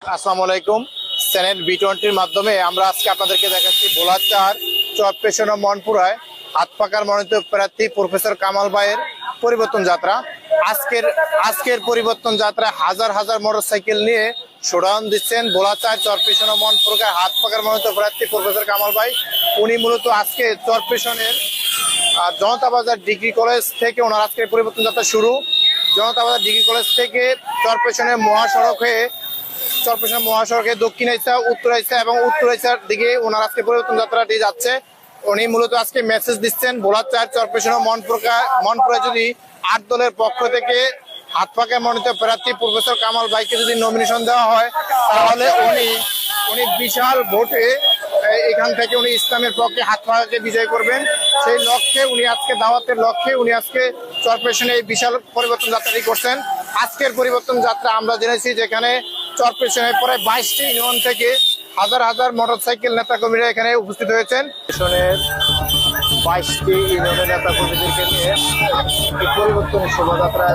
আসসালামু আলাইকুম। Channel B20 মাধ্যমে আমরা আজকে আপনাদেরকে দেখাচ্ছি ভোলাচার চরপেশন মনপুরায় হাত পাকার মনোনীত প্রার্থী প্রফেসর কামাল ভাইয়ের পরিবর্তন যাত্রা। আজকের পরিবর্তন যাত্রায় হাজার হাজার মোটরসাইকেল নিয়ে শোডাউন দিচ্ছেন ভোলাচার চরপেশন মনপুরায় হাত পাকার মনোনীত প্রার্থী প্রফেসর কামাল ভাই। উনি মূলত আজকে চরপেশনের জনতা বাজার ডিগ্রি কলেজ থেকে ওনার আজকের পরিবর্তন যাত্রা শুরু। জনতা বাজার ডিগ্রি কলেজ থেকে চরপেশনের মহাসড়ক হয়ে চরপেশন মহাসড়কে দক্ষিণ আইসা উত্তর আইসা এবং উত্তর আইসার দিকে ওনার আজকে পরিবর্তন যাত্রাটি যাচ্ছে। উনি মূলত আজকে মেসেজ দিচ্ছেন ভোলাচার চরপেশন মনপুরায় যদি 8 দলের পক্ষ থেকে হাত পাকা মনোনীত প্রার্থী প্রফেসর কামাল ভাইকে যদি নমিনেশন দেওয়া হয় তাহলে উনি বিশাল ভোটে এখান থেকে উনি ইসলামের পক্ষে হাত পাকাকে বিজয় করবেন। সেই লক্ষ্যে উনি আজকে দাওয়াতের লক্ষ্যে উনি আজকে চরপেশনে এই বিশাল পরিবর্তন যাত্রাটি করছেন। আজকের পরিবর্তন যাত্রা আমরা জেনেছি যেখানে চরপেশনের পরে 22টি ইউনিয়ন থেকে হাজার হাজার মোটরসাইকেল নেতাকর্মীরা এখানে উপস্থিত হয়েছেন। পেশনের 22টি ইউনিয়নের নেতাকর্মীদেরকে নিয়ে এই পরিবর্তন শোভাযাত্রা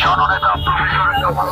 জননেতা প্রফেসর কামাল